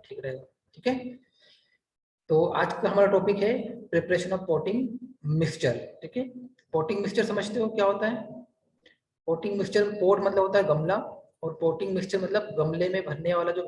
ठीक रहेगा। ठीक है, तो आज का हमारा टॉपिक है प्रिपरेशन ऑफ पॉटिंग मिक्सचर। ठीक है, पॉटिंग मिक्सचर समझते हो क्या होता है? पॉटिंग मिक्सचर, पॉट मतलब होता है गमला, और पॉटिंग मिक्सचर मतलब गमले में भरने वाला जो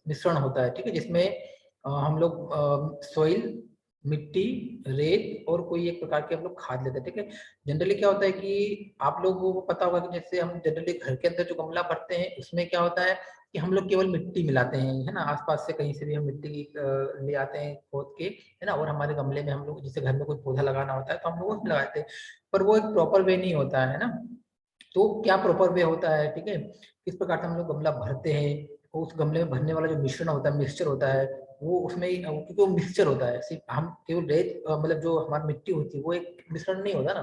मिश्रण होता है। ठीक है, जिसमें हम लोग सॉइल, मिट्टी, रेत और कोई एक प्रकार के हम लोग खाद लेते हैं। ठीक है, जनरली क्या होता है कि आप लोगों को पता होगा कि जैसे हम जनरली घर के अंदर जो गमला भरते हैं उसमें क्या होता है कि हम लोग केवल मिट्टी मिलाते हैं, है ना, आसपास से कहीं से भी हम मिट्टी ले आते हैं खोद के, है ना, और हमारे गमले में हम लोग जैसे घर में कोई पौधा लगाना होता है तो हम लोग उसमें लगाते हैं, पर वो एक प्रॉपर वे नहीं होता है ना। तो क्या प्रॉपर वे होता है? ठीक है, किस प्रकार से हम लोग गमला भरते हैं, उस गमले में भरने वाला जो मिश्रण होता है, मिक्सचर होता है, वो उसमें क्योंकि वो मिक्सचर होता है, सिर्फ हम केवल रेत मतलब जो हमारी मिट्टी होती है वो एक मिश्रण नहीं होता ना,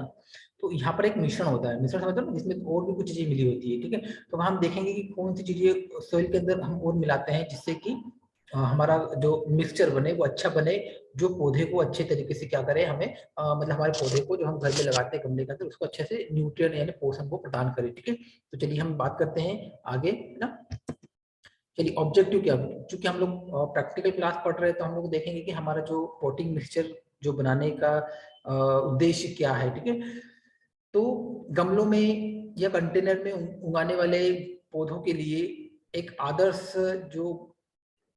तो यहाँ पर एक मिश्रण होता है, मिश्रण समझते हो ना, जिसमें और भी कुछ चीजें मिली होती है। ठीक है, तो हम देखेंगे कि कौन सी चीजें सॉइल के अंदर हम और मिलाते हैं जिससे कि हमारा जो मिक्सचर बने वो अच्छा बने, जो पौधे को अच्छे तरीके से क्या करे, हमें मतलब हमारे पौधे को जो हम घर में लगाते हैं गमले के अंदर उसको अच्छे से न्यूट्रिएंट यानी पोषण को प्रदान करे। ठीक है, तो चलिए हम बात करते हैं आगे, है ना। चलिए ऑब्जेक्टिव क्या है, क्योंकि हम लोग प्रैक्टिकल क्लास पढ़ रहे हैं तो हम लोग देखेंगे कि हमारा जो पोटिंग मिक्सचर जो बनाने का उद्देश्य क्या है। ठीक है, तो गमलों में या कंटेनर में उगाने वाले पौधों के लिए एक आदर्श जो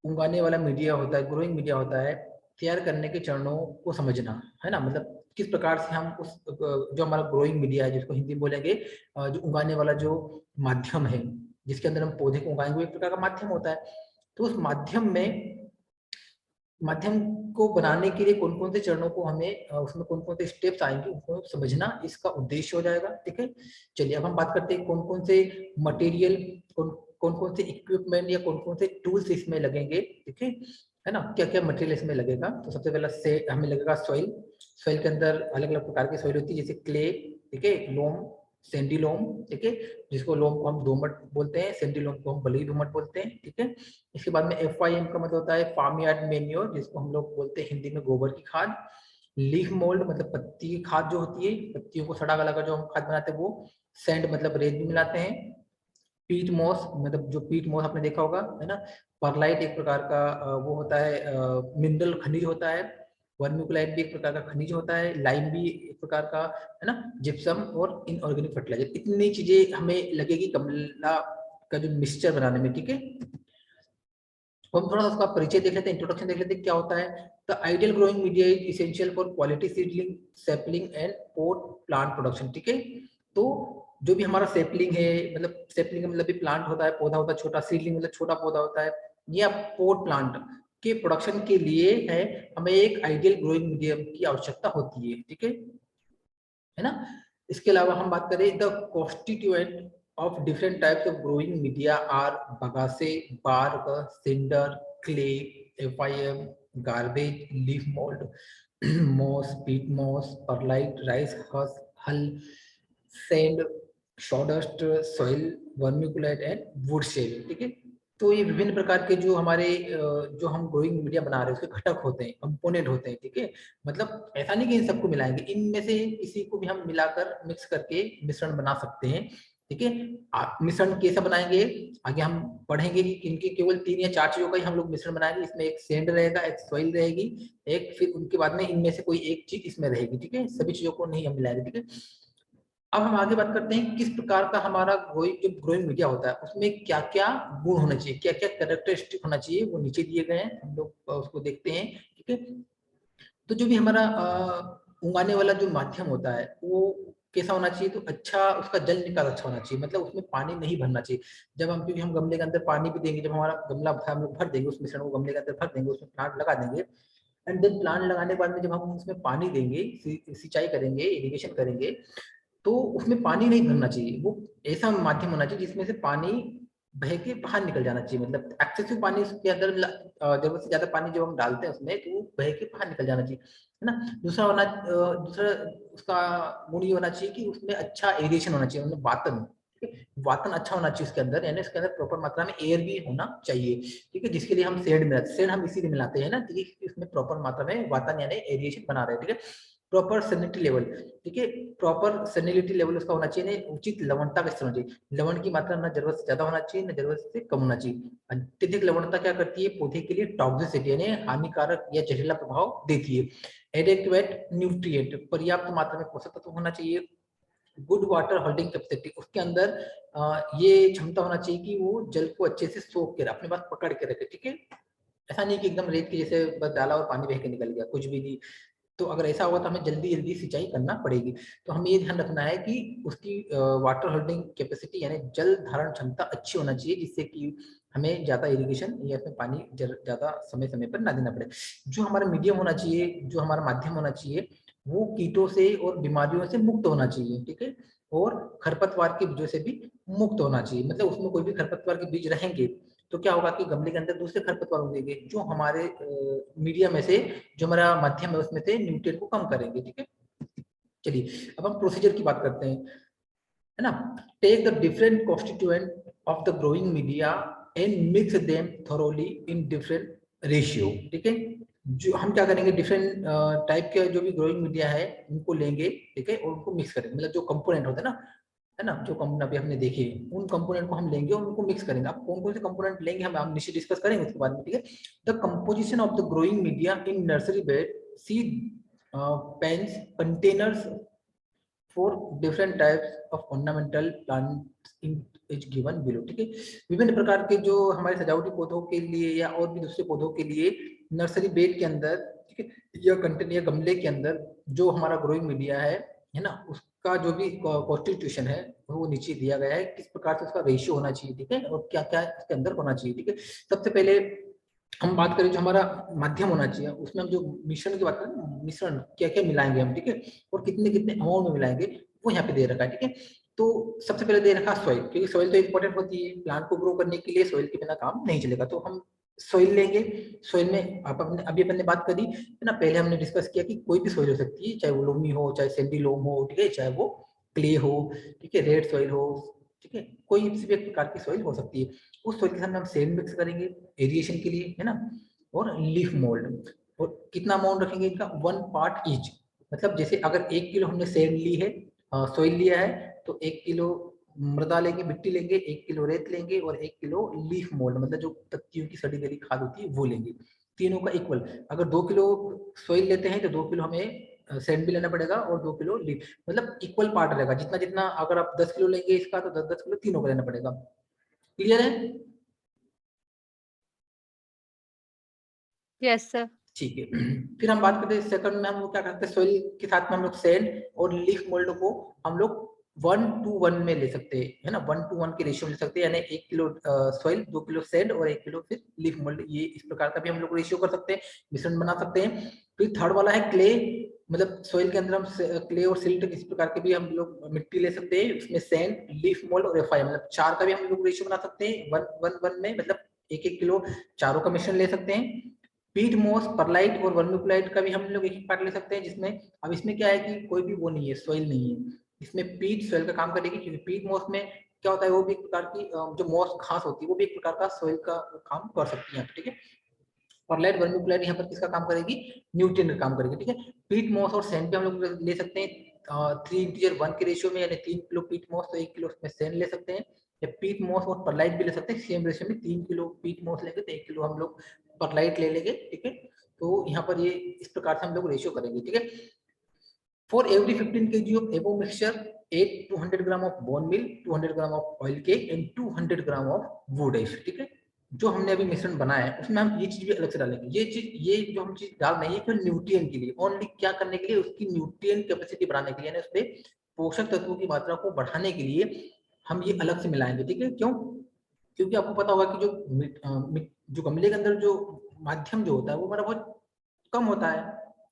उगाने वाला मीडिया होता है, ग्रोइंग मीडिया होता है, तैयार करने के चरणों को समझना, है ना, मतलब किस प्रकार से हम उस जो हमारा ग्रोइंग मीडिया है जिसको हिंदी में बोलेंगे जो उगाने वाला जो माध्यम है जिसके अंदर हम पौधे को उगाएंगे वो एक प्रकार का माध्यम होता है। तो उस माध्यम को बनाने के लिए कौन कौन से चरणों को हमें उसमें कौन कौन से स्टेप्स आएंगे उनको समझना इसका उद्देश्य हो जाएगा। ठीक है, चलिए अब हम बात करते हैं कौन कौन से मटेरियल, कौन कौन से इक्विपमेंट या कौन कौन से टूल्स इसमें लगेंगे। ठीक है ना, क्या क्या मटेरियल इसमें लगेगा। तो सबसे पहला से हमें लगेगा सॉइल। सॉइल के अंदर अलग अलग प्रकार की सॉइल होती है, जैसे क्ले, ठीक है, लोम, सैंडी लोम, ठीक है, जिसको लोम को हम दोमट बोलते हैं, सैंडी लोम को हम बलुई दोमट बोलते हैं। ठीक है, इसके बाद में FYM का मतलब होता है फार्म यार्ड मेन्योर, जिसको हम लोग बोलते हैं हिंदी में गोबर की खाद। लीफ मोल्ड मतलब पत्ती की खाद जो होती है, पत्तियों को सड़ा गला कर जो हम खाद बनाते हैं वो। सैंड मतलब रेत भी मिलाते हैं। पीट मॉस मतलब जो पीट मॉस आपने देखा होगा, है ना। परलाइट एक प्रकार का वो होता है, मिनरल खनिज होता है। वर्मिकुलाइट भी एक प्रकार का खनिज होता है। लाइम भी एक प्रकार का, है ना। जिप्सम और इनऑर्गेनिक फर्टिलाइजर, इतनी चीजें हमें लगेगी गमला का जो मिक्सचर बनाने में। ठीक है, हम थोड़ा सा उसका परिचय देख लेते हैं, इंट्रोडक्शन देख लेते हैं क्या होता है। The ideal growing media is essential for quality seedling, sapling and pot plant production. ठीक है, तो जो भी हमारा सैपलिंग है, मतलब सैपलिंग का मतलब भी प्लांट होता है, पौधा होता है छोटा, सीडलिंग मतलब छोटा पौधा होता है, या पोट प्लांट के प्रोडक्शन के लिए है, हमें एक आइडियल ग्रोइंग मीडियम की आवश्यकता होती है। ठीक है ना। इसके अलावा हम बात करें the constituent of different types of growing media are bagasse, bark, cinder, clay, FIM, garbage, leaf mold, moss, peat moss, perlite, rice husk, hull, sand, sawdust, soil, vermiculite and wood shale। ठीक है, तो ये विभिन्न प्रकार के जो हमारे जो हम ग्रोइंग मीडिया बना रहे हैं उसके घटक होते हैं, कंपोनेंट होते हैं। ठीक है, मतलब ऐसा नहीं कि इन सबको मिलाएंगे, इनमें से किसी को भी हम मिलाकर मिक्स करके मिश्रण बना सकते हैं। ठीक है, आप मिश्रण कैसे बनाएंगे आगे हम पढ़ेंगे कि इनके केवल 3 या 4 चीजों का ही हम लोग मिश्रण बनाएंगे। इसमें एक सैंड रहेगा, एक सॉइल रहेगी, एक फिर उनके बाद में इनमें से कोई एक चीज इसमें रहेगी। ठीक है, सभी चीजों को नहीं हम मिलाएंगे। ठीक है, अब हम आगे बात करते हैं किस प्रकार का हमारा ग्रोइंग मीडिया होता है, उसमें क्या क्या गुण होने चाहिए, क्या क्या कैरेक्टरिस्टिक होना चाहिए, वो नीचे दिए गए हैं, हम लोग उसको देखते हैं। ठीक है, तो जो भी हमारा उगाने वाला जो माध्यम होता है वो कैसा होना चाहिए, तो अच्छा उसका जल निकाल अच्छा होना चाहिए, मतलब उसमें पानी नहीं भरना चाहिए। जब हम, क्योंकि हम गमले के अंदर पानी भी देंगे, जब हमारा गमला हम लोग भर देंगे उस मिश्रण को गमले के अंदर भर देंगे, उसमें प्लांट लगा देंगे, एंड देन प्लांट लगाने के बाद में जब हम उसमें पानी देंगे, सिंचाई करेंगे, इरिगेशन करेंगे, तो उसमें पानी नहीं भरना चाहिए। वो ऐसा माध्यम होना चाहिए जिसमें से पानी बह के बाहर निकल जाना चाहिए, मतलब एक्सेसिव पानी उसके अंदर जरूरत से ज्यादा पानी जब हम डालते हैं उसमें तो वो बह के बाहर निकल जाना चाहिए, है ना। दूसरा उसका गुण ये होना चाहिए कि उसमें अच्छा एरिएशन होना चाहिए, मतलब वातन, ठीक है? वातन अच्छा होना चाहिए उसके अंदर, यानी उसके अंदर प्रॉपर मात्रा में एयर भी होना चाहिए। ठीक है, जिसके लिए हम शेड मिलाते, शेड हम इसीलिए मिलाते हैं ना, ठीक है, उसमें प्रॉपर मात्रा में वातन यानी एरिएशन बना रहे हैं। ठीक है, प्रॉपर सैलिनिटी लेवल, ठीक है, प्रॉपर सैलिनिटी लेवल उसका होना चाहिए, नहीं उचित लवणता का स्तर होना चाहिए, लवण की मात्रा ना जरूरत से ज्यादा होना चाहिए ना जरूरत से कम होना चाहिए। अत्यधिक लवणता क्या करती है, पौधे के लिए टॉक्सिसिटी यानी हानिकारक या जहरीला प्रभाव देती है। एडेक्वेट न्यूट्रिएंट, पर्याप्त मात्रा में पोषक तत्व होना चाहिए। गुड वाटर होल्डिंग कैपेसिटी, उसके अंदर ये क्षमता होना चाहिए कि वो जल को अच्छे से सोख के अपने पास पकड़ के रखे, ठीक है, ऐसा नहीं कि एकदम रेत के जैसे बस डाला और पानी बह के निकल गया, कुछ भी नहीं। तो अगर ऐसा होगा तो हमें जल्दी जल्दी सिंचाई करना पड़ेगी। तो हमें ये ध्यान रखना है कि उसकी वाटर होल्डिंग कैपेसिटी यानी जल धारण क्षमता अच्छी होना चाहिए, जिससे कि हमें ज्यादा इरिगेशन या फिर पानी ज्यादा समय समय पर ना देना पड़े। जो हमारा मीडियम होना चाहिए, जो हमारा माध्यम होना चाहिए, वो कीटों से और बीमारियों से मुक्त होना चाहिए, ठीक है, और खरपतवार के बीजों से भी मुक्त होना चाहिए। मतलब उसमें कोई भी खरपतवार के बीज रहेंगे तो क्या होगा कि गमले के अंदर दूसरे खरपतवार उगेंगे जो हमारे मीडिया में से, जो हमारा माध्यम है उसमें से न्यूट्रिएंट को कम करेंगे, ठीक है। चलिए अब हम प्रोसीजर की बात करते हैं, है ना। Take the different constituent of the growing media and mix them thoroughly in different ratio, ठीक है। जो हम क्या करेंगे, डिफरेंट टाइप के जो भी ग्रोइंग मीडिया है उनको लेंगे, ठीक है, और उनको मिक्स करेंगे, मतलब जो कंपोनेंट होते हैं ना, है ना, जो कंपोनेंट अभी हमने देखे उन कंपोनेंट को हम लेंगे और उनको मिक्स करेंगे। अब कौन कौन से कंपोनेंट लेंगे हम नीचे डिस्कस करेंगे उसके बाद में, ठीक है। The composition of the growing media in nursery bed, seed pans containers for different types of ornamental plants in is given below, ठीक है। विभिन्न प्रकार के जो हमारे सजावटी पौधों के लिए या और भी दूसरे पौधों के लिए नर्सरी बेड के अंदर, ठीक है, या कंटेनर या गमले के अंदर जो हमारा ग्रोइंग मीडिया है ना, उसका जो भी कॉन्स्टिट्यूशन है वो नीचे दिया गया है, किस प्रकार से उसका रेशियो होना चाहिए, ठीक है, और क्या क्या इसके अंदर होना चाहिए, ठीक है। सबसे पहले हम बात करें जो हमारा माध्यम होना चाहिए, उसमें हम जो मिश्रण की बात करें ना, मिश्रण क्या क्या मिलाएंगे हम, ठीक है, और कितने कितने अमाउंट में मिलाएंगे, वो यहाँ पे दे रखा है, ठीक है। तो सबसे पहले दे रखा सॉइल, क्योंकि सॉइल तो इंपॉर्टेंट होती है, प्लांट को ग्रो करने के लिए सॉइल के बिना काम नहीं चलेगा। तो हम सॉइल लेंगे, सॉइल में आप अपने अभी अपन ने बात करी है ना, पहले हमने डिस्कस किया कि कोई भी सॉइल हो सकती है, चाहे वो लोमी हो, चाहे सैंडी लोम हो, ठीक है, चाहे वो क्ले हो, ठीक है, रेड सॉइल हो, ठीक है, कोई भी एक प्रकार की सॉइल हो सकती है। उस सॉइल के साथ हम सैंड मिक्स करेंगे एरिएशन के लिए, है ना, और लीफ मोल्ड। और कितना अमाउंट रखेंगे इनका, 1 पार्ट ईच। मतलब जैसे अगर 1 किलो हमने सैंड ली है, सॉइल लिया है, तो 1 किलो मृदा लेंगे, मिट्टी लेंगे, 1 किलो रेत लेंगे और 1 किलो लीफ मोल्ड, मतलब जो पत्तियों की सड़ी गली खाद होती है वो लेंगे, तीनों का इक्वल। अगर 2 किलो सॉइल लेते हैं तो 2 किलो हमें सैंड भी लेना पड़ेगा और 2 किलो लीफ, मतलब इक्वल पार्ट रहेगा, जितना जितना अगर आप 10 किलो लेंगे इसका तो 10-10 किलो तीनों का लेना पड़ेगा। क्लियर है? Yes sir. ठीक है। फिर हम बात करते हैं सेकंड में, हम लोग क्या करते हैं, सोइल के साथ में हम लोग सैंड और लीफ मोल्ड को हम लोग 1:1 में ले सकते हैं, है ना, 1:1 के रेशियो में ले सकते हैं, यानी 1 किलो सॉइल, 2 किलो सैंड और 1 किलो फिर लीफ मोल्ड, ये इस प्रकार का भी हम लोग रेशियो कर सकते हैं, मिश्रण बना सकते हैं। फिर थर्ड वाला है क्ले, मतलब सॉइल के अंदर हम क्ले और सिल्ट इस प्रकार के भी हम लोग मिट्टी ले सकते हैं, उसमें सैंड, लीफ मोल्ड और एफआई, मतलब 4 का भी हम लोग रेशियो बना सकते हैं 1:1 में, मतलब 1-1 किलो चारों का मिश्रण ले सकते हैं। पीट मोस, परलाइट और वर्मिकुलाइट का भी हम लोग एक ही पार्ट ले सकते हैं, जिसमें अब इसमें क्या है कि कोई भी वो नहीं है, सॉइल नहीं है, इसमें पीट सॉइल का काम करेगी, क्योंकि पीट मोस में क्या होता है, वो भी एक प्रकार की जो मोस घास होती है वो भी एक प्रकार का सॉइल का काम कर सकती है, ठीक है। परलाइट वर्मिकुलाइट यहाँ पर किसका काम करेगी, न्यूट्रिएंट का काम करेगी, ठीक है। पीट मोस और सैंड पे हम लोग ले सकते हैं 3:1 के रेशियो में, यानी 3 किलो पीट मोस तो 1 किलो उसमें सैंड ले सकते हैं, या पीट मोस और परलाइट भी ले सकते हैं सेम रेशियो में, 3 किलो पीट मोस लेंगे तो 1 किलो हम लोग परलाइट ले लेंगे, ठीक है। तो यहाँ पर ये इस प्रकार से हम लोग रेशियो करेंगे, ठीक है। For every 15 kg of above mixture, 200 gram of bone meal, 200 gram of oil cake and 200 gram of wood ash, ठीक है। जो हमने अभी मिश्रण बनाया है उसमें हम ये चीज भी अलग से डालेंगे, ये जो हम चीज डाल रहे हैं फिर न्यूट्रिएंट के लिए, ओनली क्या करने के लिए, उसकी न्यूट्रिएंट कैपेसिटी बढ़ाने के लिए, यानी उसमें पोषक तत्वों की मात्रा को बढ़ाने के लिए हम ये अलग से मिलाएंगे, ठीक है। क्यों? क्योंकि आपको पता होगा कि जो गमले के अंदर जो माध्यम जो होता है वो हमारा बहुत कम होता है,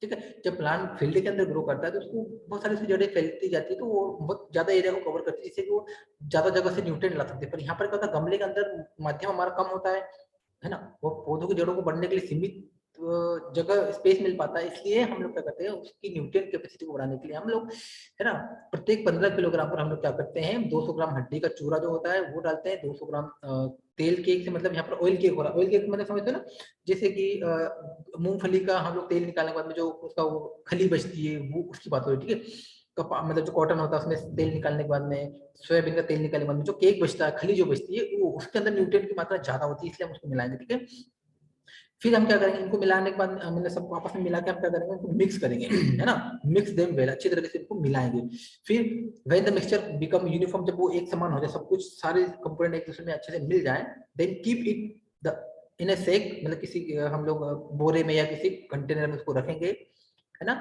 ठीक है। जब प्लांट फील्ड के अंदर ग्रो करता है तो उसको बहुत सारी उसकी जड़ें फैलती जाती है, तो वो बहुत ज्यादा एरिया को कवर करती है, जिससे कि वो ज्यादा जगह से न्यूट्रिएंट ला सकते हैं। पर यहाँ पर क्या होता है, गमले के अंदर माध्यम हमारा कम होता है ना, वो पौधों की जड़ों को बढ़ने के लिए सीमित जगह स्पेस मिल पाता है, इसलिए हम लोग क्या करते हैं, उसकी न्यूट्रिएंट कैपेसिटी को बढ़ाने के लिए हम लोग, है ना, प्रत्येक 15 किलोग्राम पर हम लोग क्या करते हैं, 200 ग्राम हड्डी का चूरा जो होता है वो डालते हैं, 200 ग्राम तेल केक से मतलब यहाँ पर ऑयल केक हो रहा है। ऑयल केक मतलब समझते हो ना, जैसे कि मूंगफली का हम लोग तेल निकालने के बाद में जो उसका वो खली बचती है, वो उसकी बात हो रही है, ठीक है। कपा मतलब जो कॉटन होता है उसमें तेल निकालने के बाद में, सोयाबीन का तेल निकालने के बाद में जो केक बचता है, खली जो बचती है, वो उसके अंदर न्यूट्रिएंट की मात्रा ज्यादा होती है, इसलिए हम उसको मिलाएंगे, ठीक है। फिर हम क्या करेंगे, इनको मिलाने के बाद मतलब सबको आपस में मिला के हम क्या करेंगे, इनको मिक्स करेंगे, है ना। मिक्स देम वेल, अच्छी तरीके से इनको मिलाएंगे। फिर when the mixture become uniform, जब वो एक समान हो जाए, सब कुछ सारे कंपोनेंट एक दूसरे में अच्छे से मिल जाए, then keep it the in a sack, मतलब किसी हम लोग बोरे में या किसी कंटेनर में उसको रखेंगे, है ना।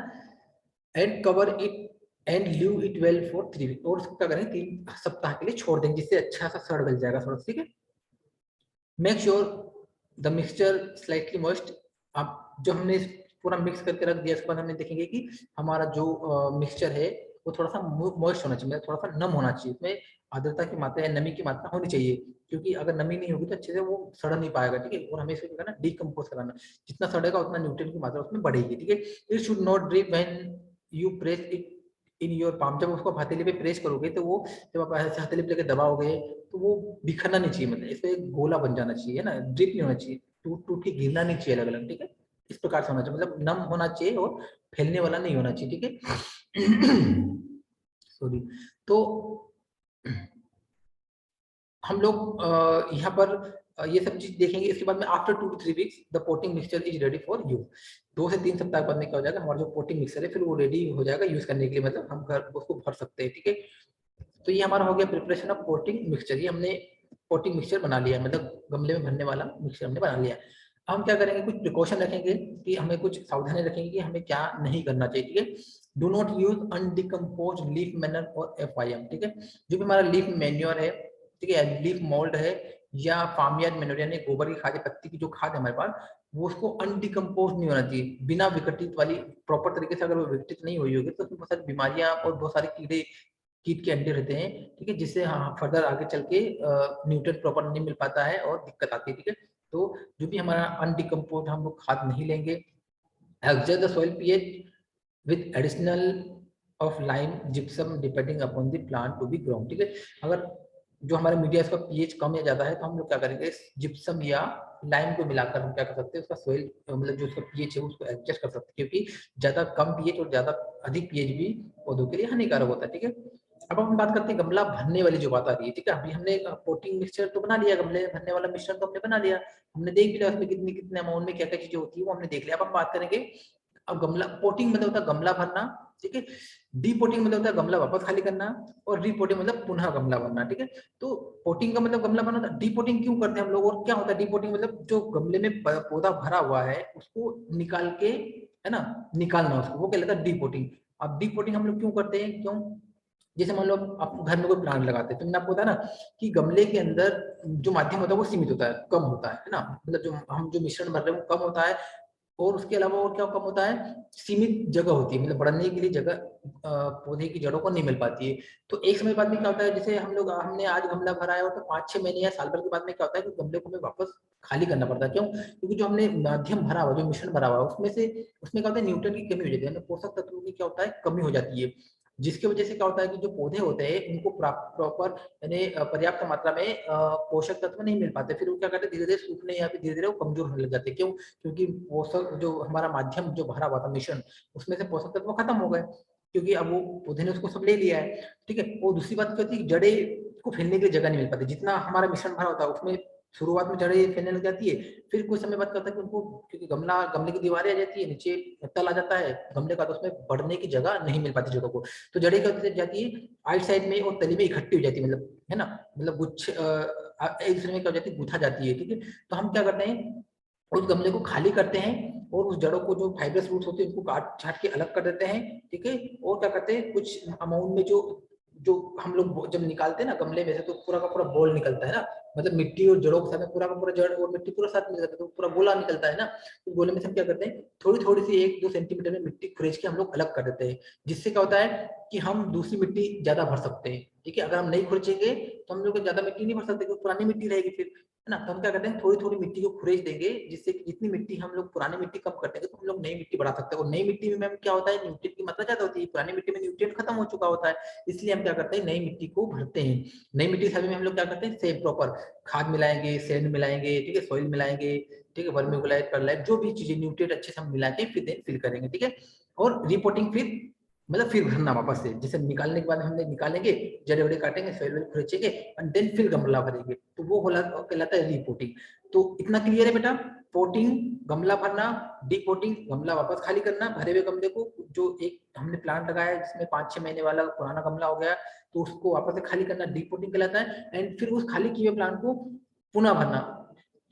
And cover it and leave it well for 3 week, और उसको क्या करेंगे 3 सप्ताह के लिए छोड़ देंगे, जिससे अच्छा सा सड़ गल जाएगा थोड़ा, ठीक है। Make sure the mixture slightly moist. अब जो हमने पूरा मिक्स करके रख दिया, उसके बाद हमें देखेंगे कि हमारा जो मिक्सचर है वो थोड़ा सा मॉइस्ट होना चाहिए, थोड़ा सा नम होना चाहिए, उसमें आर्द्रता की मात्रा या नमी की मात्रा होनी चाहिए, क्योंकि अगर नमी नहीं होगी तो अच्छे से वो सड़ नहीं पाएगा, ठीक है। और हमें इसको क्या करना, डिकम्पोज कराना, जितना सड़ेगा उतना न्यूट्रिएंट की मात्रा उसमें बढ़ेगी, ठीक है। It should not drip when you press it in your palm, जब उसको हथेली पे प्रेस करोगे तो वो, जब आप ऐसे हथेली पे लेके दबाओगे तो वो बिखरना नहीं चाहिए, मतलब इसमें एक गोला बन जाना चाहिए, है ना, ड्रिप नहीं होना चाहिए, टूट टूट के गिरना नहीं चाहिए अलग अलग, ठीक है। इस प्रकार से होना चाहिए, मतलब नम होना चाहिए और फैलने वाला नहीं होना चाहिए, ठीक है। सॉरी। तो हम लोग यहाँ पर ये सब चीज देखेंगे। इसके बाद में after 2 to 3 weeks the Ponting mixture is ready for use. 2 से 3 सप्ताह बाद में क्या हो जाएगा, हमारा जो पोटिंग मिक्सचर है फिर वो रेडी हो जाएगा यूज करने के लिए, मतलब हम घर उसको भर सकते हैं, ठीक है। तो ये हमारा हो गया प्रिपरेशन ऑफ पोटिंग मिक्सचर। ये हमने पोटिंग मिक्सचर बना लिया, मतलब गमले में भरने वाला मिक्सचर हमने बना लिया। अब हम क्या करेंगे, कुछ प्रिकॉशन रखेंगे कि हमें कुछ सावधानी रखेंगे कि हमें क्या नहीं करना चाहिए, ठीक है। Do not use undecomposed leaf manure और FIM, ठीक है। जो भी हमारा लीफ मैन्योर है, ठीक है, लीफ मोल्ड है, या फार्म यार्ड मैन्योर यानी गोबर की खाद, पत्ती की जो खाद है हमारे पास, वो उसको अनडिकम्पोज नहीं होना चाहिए, बिना विघटित वाली, प्रॉपर तरीके से अगर वो विघटित नहीं हुई होगी तो उसमें बहुत सारी बीमारियां और बहुत सारे कीड़े कीट के अंडे रहते हैं, ठीक है, जिससे हाँ फर्दर आगे चल के न्यूट्रिएंट प्रॉपर नहीं मिल पाता है और दिक्कत आती है, ठीक है। तो जो भी हमारा अनडिकम्पोज हम लोग खाद नहीं लेंगे। Adjust the soil pH with additional of lime gypsum depending upon the plant to be grown, ठीक है। अगर जो हमारे मीडिया का पीएच कम या ज्यादा है तो हम लोग क्या करेंगे, जिप्सम या लाइम को मिलाकर हम क्या कर सकते हैं, उसका सॉइल मतलब जो उसका पीएच है उसको एडजस्ट कर सकते हैं, क्योंकि ज्यादा कम पीएच और ज्यादा अधिक पीएच भी पौधों के लिए हानिकारक होता है, ठीक है। अब हम बात करते हैं गमला भरने वाली जो बात आ रही है, ठीक है। अभी हमने पोटिंग मिक्सचर तो बना लिया, गमले भरने वाला मिश्रण तो हमने बना लिया, हमने देख भी लिया उसमें कितनी कितने अमाउंट में क्या क्या चीजें होती है वो हमने देख लिया। अब हम बात करेंगे, अब गमला पोटिंग मतलब होता है गमला भरना, ठीक है। डीपोटिंग मतलब होता है गमला वापस खाली करना, और रीपोटिंग मतलब पुनः गमला भरना, ठीक है। तो पोटिंग का मतलब गमला भरना था, डीपोटिंग क्यों करते हैं हम लोग, और क्या होता है डीपोटिंग मतलब, जो गमले में पौधा भरा हुआ है उसको निकाल के, है ना, निकालना उसको, वो कहलाता है डीपोटिंग। अब डीपोटिंग हम लोग क्यों करते हैं, क्यों, जैसे मान लो आप घर में कोई प्लांट लगाते हैं तो मैंने आपको बताया ना कि गमले के अंदर जो माध्यम होता है वो सीमित होता है, कम होता है ना, मतलब जो हम जो मिश्रण भर रहे हैं वो कम होता है, और उसके अलावा और क्या कम होता है, सीमित जगह होती है, मतलब बढ़ने के लिए जगह पौधे की जड़ों को नहीं मिल पाती है। तो एक समय बाद में क्या होता है, जैसे हमने आज गमला भरा है और तो 5-6 महीने या साल भर के बाद में क्या होता है कि गमले को हमें वापस खाली करना पड़ता है, क्यों, क्योंकि जो हमने माध्यम भरा हुआ, जो मिश्रण भरा हुआ उसमें क्या होता है, न्यूट्रन की कमी हो जाती है, पोषक तत्वों की क्या होता है, कमी हो जाती है, जिसकी वजह से क्या होता है कि जो पौधे होते हैं उनको प्रॉपर यानी पर्याप्त मात्रा में पोषक तत्व नहीं मिल पाते, फिर वो क्या करते हैं, धीरे धीरे सूखने या फिर धीरे धीरे वो कमजोर होने लग जाते हैं, क्यों, क्योंकि पोषक जो हमारा माध्यम जो भरा हुआ था मिश्रण, उसमें से पोषक तत्व खत्म हो गए, क्योंकि अब वो पौधे ने उसको सब ले लिया है, ठीक है। और दूसरी बात क्या होती है, जड़े को फैलने के लिए जगह नहीं मिल पाती, जितना हमारा मिश्रण भरा होता है उसमें शुरुआत में जड़ें फैलने लग जाती है, फिर कुछ समय बाद करता है कि उनको, क्योंकि गमले की दीवारें आ जाती है, नीचे तल आ जाता है गमले का, तो उसमें बढ़ने की जगह नहीं मिल पाती जड़ों को, तो जड़ें क्या होती जाती है आइट साइड में और तली में इकट्ठी हो जाती है, मतलब, है ना, मतलब गुच्छ एक दूसरे में क्या हो जाती है, गुथा जाती है, ठीक है। तो हम क्या करते हैं, उस गमले को खाली करते हैं और उस जड़ों को, जो फाइब्रस रूट्स होते हैं उनको काट छाट के अलग कर देते हैं, ठीक है। और क्या करते हैं, कुछ अमाउंट में जो जो हम लोग जब निकालते हैं ना गमले में से, तो पूरा का पूरा बॉल निकलता है ना, मतलब मिट्टी और जड़ों के साथ में पूरा का पूरा जड़ और मिट्टी पूरा साथ में निकलता है, तो पूरा गोला निकलता है ना। तो गोले में से हम क्या करते हैं, थोड़ी थोड़ी सी 1-2 सेंटीमीटर में मिट्टी खुरेज के हम लोग अलग कर देते हैं, जिससे क्या होता है कि हम दूसरी मिट्टी ज्यादा भर सकते हैं, ठीक है। अगर हम नहीं खुरचेंगे तो हम लोग ज्यादा मिट्टी नहीं भर सकते, क्योंकि पुरानी मिट्टी रहेगी फिर, है ना। तो हम क्या करते हैं, थोड़ी थोड़ी मिट्टी को खुरेज देंगे, जिससे कि जितनी मिट्टी हम लोग पुरानी मिट्टी कम कर देंगे तो हम लोग नई मिट्टी बढ़ा सकते हैं। और नई मिट्टी में मैम क्या होता है, न्यूट्रिएंट की मात्रा ज्यादा होती है, पुरानी मिट्टी में न्यूट्रिएंट खत्म हो चुका होता है, इसलिए हम क्या करते हैं, नई मिट्टी को भरते हैं। नई मिट्टी सभी में हम लोग क्या करते हैं, सेम प्रॉपर खाद मिलाएंगे, सैंड मिलाएंगे, ठीक है, सॉइल मिलाएंगे, ठीक है, वर्मीकूलाइट, परलाइट, जो भी चीजें न्यूट्रिएंट अच्छे से हम मिला के फिर फिल करेंगे, ठीक है। और रिपोर्टिंग फिर मतलब फिर भरना वापस से, जैसे निकालने के बाद हमने निकालेंगे, जड़े वड़े काटेंगे, सॉइल वेल खुरचेंगे एंड देन फिर गमला भरेंगे, तो वो होला कहलाता है रिपोर्टिंग। तो इतना क्लियर है बेटा, पोटिंग गमला भरना, डीपोटिंग गमला वापस खाली करना, भरे हुए गमले को, जो एक हमने प्लांट लगाया है जिसमें 5-6 महीने वाला पुराना गमला हो गया तो उसको वापस से खाली करना, डीपोटिंग कहलाता है। एंड फिर उस खाली किए हुए प्लांट को पुनः भरना,